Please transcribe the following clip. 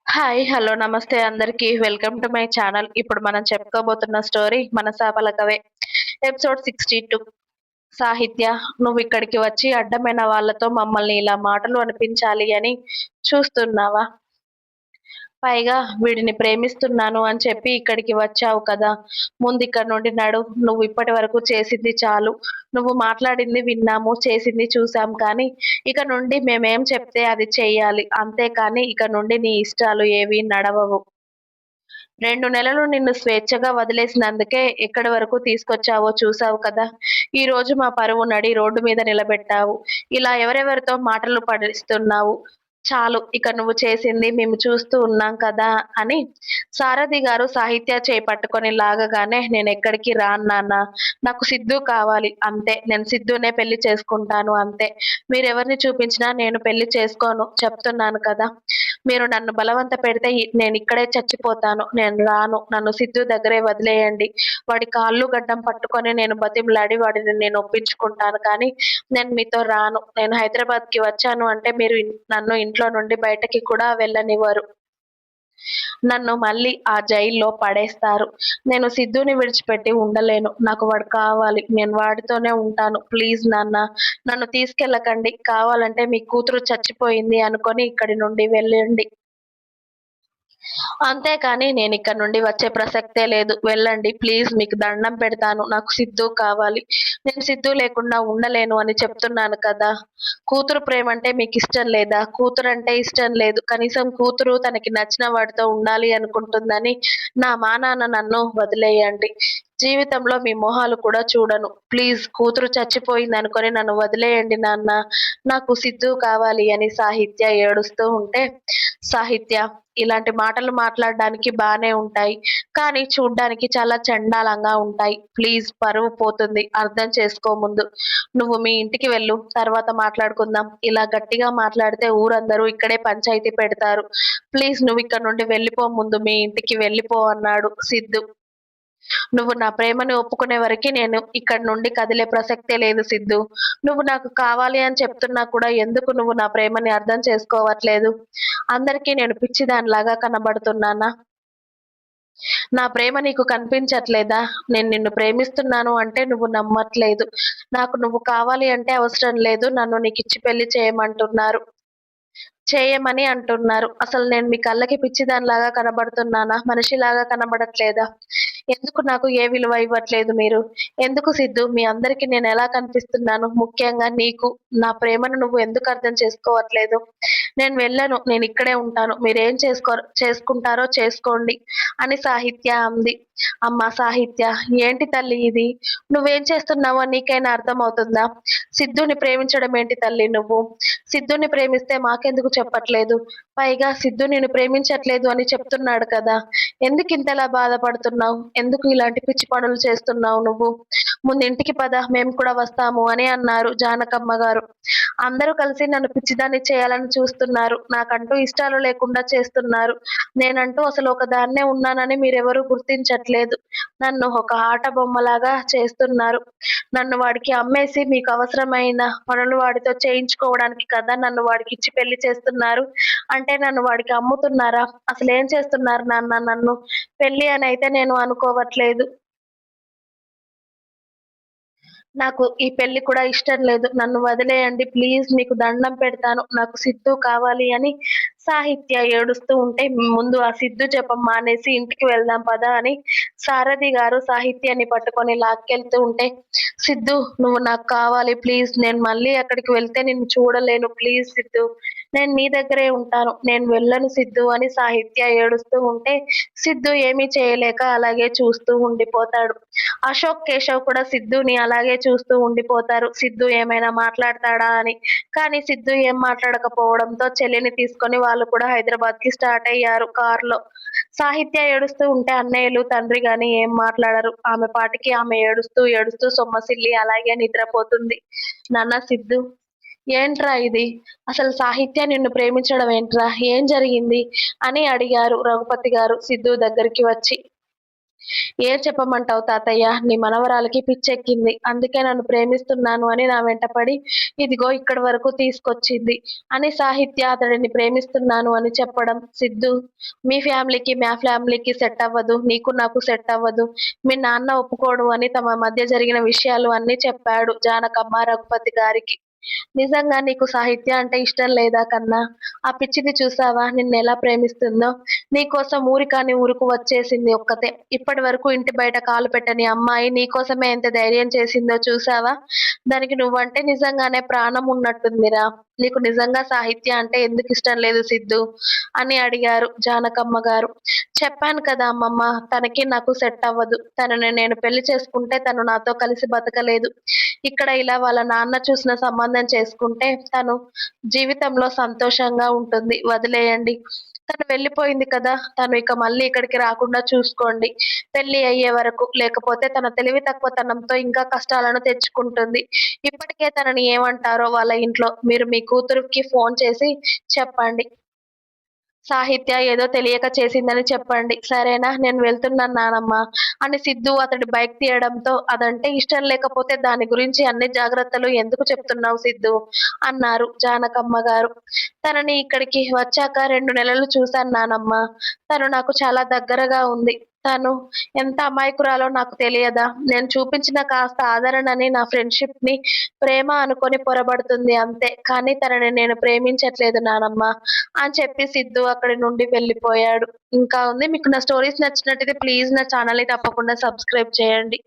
Hi. Hello. నమస్తే అందరికి. Welcome to my channel. ఇప్పుడు మనం చెప్పుకోబోతున్న స్టోరీ 'మనసా పలకవే' ఎపిసోడ్ 62. సాహిత్య, నువ్విక్కడికి వచ్చి అడ్డమైన వాళ్ళతో మమ్మల్ని ఇలా మాటలు అనిపించాలి అని చూస్తున్నావా? పైగా వీడిని ప్రేమిస్తున్నాను అని చెప్పి ఇక్కడికి వచ్చావు కదా! ముందిక్కడి నుండి నడు. నువ్వు ఇప్పటి వరకు చేసింది చాలు. నువ్వు మాట్లాడింది విన్నాము, చేసింది చూసాం కానీ, ఇక నుండి మేమేం చెప్తే అది చెయ్యాలి. అంతేకానీ ఇక నుండి నీ ఇష్టాలు ఏవీ నడవవు. 2 నెలలు నిన్ను స్వేచ్ఛగా వదిలేసినందుకే ఎక్కడి వరకు తీసుకొచ్చావో చూసావు కదా! ఈరోజు మా పరువు నడి రోడ్డు మీద నిలబెట్టావు. ఇలా ఎవరెవరితో మాటలు పడిస్తున్నావు. చాలు ఇక నువ్వు చేసింది మేము చూస్తూ ఉన్నాం కదా అని సారథి గారు సాహిత్య చేయి పట్టుకొని లాగగానే నేనెక్కడికి రాను నాన్న. నాకు సిద్ధూ కావాలి అంతే. నేను సిద్ధూనే పెళ్లి చేసుకుంటాను అంతే. మీరెవరిని చూపించినా నేను పెళ్లి చేసుకోను చెప్తున్నాను కదా! మీరు నన్ను బలవంత పెడితే నేనిక్కడే చచ్చిపోతాను. నేను రాను. నన్ను సిద్ధూ దగ్గరే వదిలేయండి. వాడి కాళ్ళు గడ్డం పట్టుకొని నేను బతిమిలాడి వాడిని నేను ఒప్పించుకుంటాను. కానీ నేను మీతో రాను. నేను హైదరాబాద్‌కి వచ్చాను అంటే మీరు నన్ను ఇంట్లో నుండి బయటకి కూడా వెళ్ళనివ్వరు. నన్ను మళ్ళీ ఆ జైల్లో పడేస్తారు. నేను సిద్ధూని విడిచిపెట్టి ఉండలేను. నాకు వాడు కావాలి. నేను వాడితోనే ఉంటాను. ప్లీజ్ నాన్న. నన్ను తీసుకెళ్ళకండి. కావాలంటే మీ కూతురు చచ్చిపోయింది అనుకొని ఇక్కడి నుండి వెళ్ళండి. అంతేకాని నేనిక్కడి నుండి వచ్చే ప్రసక్తే లేదు. వెళ్ళండి ప్లీజ్ మీకు దండం పెడతాను. నాకు సిద్ధూ కావాలి. నేను సిద్ధూ లేకుండా ఉండలేను అని చెప్తున్నాను కదా! కూతురు ప్రేమంటే మీకిష్టం లేదా? కూతురంటే ఇష్టం లేదు. కనీసం కూతురు తనకి నచ్చిన వాడితో ఉండాలి అనుకుంటుందని నా మానాన నన్ను వదిలేయండి. జీవితంలో మీ మొహాలు కూడా చూడను. ప్లీజ్ కూతురు చచ్చిపోయిందనుకొని నన్ను వదిలేయండి నాన్న. నాకు సిద్ధూ కావాలి అని సాహిత్య ఏడుస్తూ ఉంటే, సాహిత్య ఇలాంటి మాటలు మాట్లాడడానికి బానే ఉంటాయి. కానీ చూడ్డానికి చాలా చండాలంగా ఉంటాయి. ప్లీజ్ పరువు పోతుంది. అర్థం చేసుకో ముందు. నువ్వు మీ ఇంటికి వెళ్ళు. తర్వాత మాట్లాడుకుందాం. ఇలా గట్టిగా మాట్లాడితే ఊరందరూ ఇక్కడే పంచాయితీ పెడతారు. ప్లీజ్ నువ్విక్కడి నుండి వెళ్ళిపో ముందు మీ ఇంటికి వెళ్ళిపో అన్నాడు సిద్ధు. నువ్వు నా ప్రేమని ఒప్పుకునే వరకి నేను ఇక్కడి నుండి కదిలే ప్రసక్తే లేదు సిద్ధూ. నువ్వు నాకు కావాలి అని చెప్తున్నా కూడా ఎందుకు నువ్వు నా ప్రేమని అర్థం చేసుకోవట్లేదు? అందరికీ నేను పిచ్చిదానిలాగా కనబడుతున్నానా? నా ప్రేమ నీకు కనిపించట్లేదా? నేను నిన్ను ప్రేమిస్తున్నాను అంటే నువ్వు నమ్మట్లేదు. నాకు నువ్వు కావాలి అంటే అవసరం లేదు. నన్ను నీకిచ్చి పెళ్లి చేయమంటున్నారు. చేయమని అంటున్నారు. అసలు నేను మీ కళ్ళకి పిచ్చిదానిలాగా కనబడుతున్నానా? మనిషిలాగా కనబడట్లేదా? ఎందుకు నాకు ఏ విలువ ఇవ్వట్లేదు మీరు? ఎందుకు సిద్ధూ మీ అందరికి నేనెలా కనిపిస్తున్నాను? ముఖ్యంగా నీకు. నా ప్రేమను నువ్వు ఎందుకు అర్థం చేసుకోవట్లేదు? నేను వెళ్ళను. నేనిక్కడే ఉంటాను. మీరేం చేసుకుంటారో చేసుకోండి అని సాహిత్య అంది. అమ్మా సాహిత్య! ఏంటి తల్లి ఇది? నువ్వేం చేస్తున్నావో నీకైనా అర్థమవుతుందా? సిద్ధూని ప్రేమించడం ఏంటి తల్లి నువ్వు? సిద్ధూని ప్రేమిస్తే మాకెందుకు చెప్పట్లేదు? పైగా సిద్ధూ నిన్ను ప్రేమించట్లేదు అని చెప్తున్నాడు కదా! ఎందుకింతలా బాధపడుతున్నావు? ఎందుకు ఇలాంటి పిచ్చి పనులు చేస్తున్నావు నువ్వు? ముందు ఇంటికి పద. మేము కూడా వస్తాము అని అన్నారు జానకమ్మ గారు. అందరూ కలిసి నన్ను పిచ్చిదాన్ని చేయాలని చూస్తున్నారు. నాకంటూ ఇష్టాలు లేకుండా చేస్తున్నారు. నేనంటూ అసలు ఒకదాన్నే ఉన్నానని మీరెవరూ గుర్తించట్లేదు. నన్ను ఒక ఆట బొమ్మలాగా చేస్తున్నారు. నన్ను వాడికి అమ్మేసి మీకు అవసరమైన పనులు వాడితో చేయించుకోవడానికి కదా నన్ను వాడికిచ్చి పెళ్లి చేస్తున్నారు. అంటే నన్ను వాడికి అమ్ముతున్నారా? అసలేం చేస్తున్నారు నాన్న నన్ను? పెళ్లి అనైతే నేను అనుకోవట్లేదు. నాకు ఈ పెళ్లి కూడా ఇష్టం లేదు. నన్ను వదిలేయండి ప్లీజ్ మీకు దండం పెడతాను. నాకు సిద్ధూ కావాలి అని సాహిత్య ఏడుస్తూ ఉంటే, ముందు ఆ సిద్ధు జపం మానేసి ఇంటికి వెళ్దాం పద అని సారథి గారు సాహిత్యాన్ని పట్టుకొని లాక్కెళ్తూ ఉంటే, సిద్ధూ నువ్వు నాకు కావాలి ప్లీజ్. నేను మళ్ళీ అక్కడికి వెళ్తే నిన్ను చూడలేను. ప్లీజ్ సిద్ధూ. నేను నీ దగ్గరే ఉంటాను. నేను వెళ్ళను సిద్ధూ అని సాహిత్య ఏడుస్తూ ఉంటే, సిద్ధు ఏమీ చేయలేక అలాగే చూస్తూ ఉండిపోతాడు. అశోక్, కేశవ్ కూడా సిద్ధుని అలాగే చూస్తూ ఉండిపోతారు. సిద్ధు ఏమైనా మాట్లాడతాడా అని. కానీ సిద్ధు ఏం మాట్లాడకపోవడంతో చెల్లిని తీసుకొని వాళ్ళు కూడా హైదరాబాద్‌కి స్టార్ట్ అయ్యారు కార్‌లో. సాహిత్య ఏడుస్తూ ఉంటే అన్నయ్యలు, తండ్రి గాని ఏం మాట్లాడరు. ఆమె పాటికి ఆమె ఏడుస్తూ, ఏడుస్తూ సొమ్మసిల్లి అలాగే నిద్రపోతుంది. నాన్న సిద్ధు ఏంట్రా ఇది? అసలు సాహిత్య నిన్ను ప్రేమించడం ఏంట్రా? ఏం జరిగింది? అని అడిగారు రఘుపతి గారు సిద్ధు దగ్గరికి వచ్చి. ఏం చెప్పమంటావు తాతయ్య, నీ మనవరాలికి పిచ్చెక్కింది. అందుకే నన్ను ప్రేమిస్తున్నాను అని నా వెంటపడి ఇదిగో ఇక్కడి వరకు తీసుకొచ్చింది అని సాహిత్య అతడిని ప్రేమిస్తున్నాను అని చెప్పడం. సిద్ధు, మీ ఫ్యామిలీకి మా ఫ్యామిలీకి సెట్ అవ్వదు, నీకు నాకు సెట్ అవ్వదు, మీ నాన్న ఒప్పుకోడు అని తమ మధ్య జరిగిన విషయాలు అన్నీ చెప్పాడు జానకమ్మ రఘుపతి గారికి. నిజంగా నీకు సాహిత్య అంటే ఇష్టం లేదా కన్నా? ఆ పిచ్చిది చూసావా నిన్నెలా ప్రేమిస్తుందో? నీకోసం ఊరి కాని ఊరుకు వచ్చేసింది ఒక్కతే. ఇప్పటి వరకు ఇంటి బయట కాలు పెట్టని అమ్మాయి నీకోసమే ఎంత ధైర్యం చేసిందో చూసావా? దానికి నువ్వంటే నిజంగానే ప్రాణం ఉన్నట్టుందిరా. నీకు నిజంగా సాహిత్య అంటే ఎందుకు ఇష్టం లేదు సిద్ధు అని అడిగారు జానకమ్మ గారు. చెప్పాను కదా అమ్మమ్మ, తనకి నాకు సెట్ అవ్వదు. తనని నేను పెళ్లి చేసుకుంటే తను నాతో కలిసి బతకలేదు. ఇక్కడ ఇలా వాళ్ళ నాన్న చూసిన సంబంధం చేసుకుంటే తను జీవితంలో సంతోషంగా ఉంటుంది. వదిలేయండి. తను వెళ్ళిపోయింది కదా, తను ఇక మళ్ళీ ఇక్కడికి రాకుండా చూసుకోండి పెళ్లి అయ్యే వరకు. లేకపోతే తన తెలివి తక్కువతనంతో ఇంకా కష్టాలను తెచ్చుకుంటుంది. ఇప్పటికే తనని ఏమంటారో వాళ్ళ ఇంట్లో. మీరు మీ కూతురికి ఫోన్ చేసి చెప్పండి. సాహిత్య ఏదో తెలియక చేసిందని చెప్పండి. సరేనా? నేను వెళ్తున్నాను నానమ్మ అని సిద్ధు అతడి బైక్ తీయడంతో, అదంటే ఇష్టం లేకపోతే దాని గురించి అన్ని జాగ్రత్తలు ఎందుకు చెప్తున్నావు సిద్ధు అన్నారు జానకమ్మ గారు. తనని ఇక్కడికి వచ్చాక 2 నెలలు చూశాను నానమ్మ. తను నాకు చాలా దగ్గరగా ఉంది. తను ఎంత అమాయకురాలో నాకు తెలియదా? నేను చూపించిన కాస్త ఆదరణని, నా ఫ్రెండ్‌షిప్‌ని ప్రేమ అనుకొని పొరబడుతుంది అంతే. కానీ తనని నేను ప్రేమించట్లేదు నానమ్మ అని చెప్పి సిద్ధు అక్కడి నుండి వెళ్ళిపోయాడు. ఇంకా ఉంది. మీకు నా స్టోరీస్ నచ్చినట్టయితే ప్లీజ్ నా ఛానల్‌ని తప్పకుండా సబ్స్క్రైబ్ చేయండి.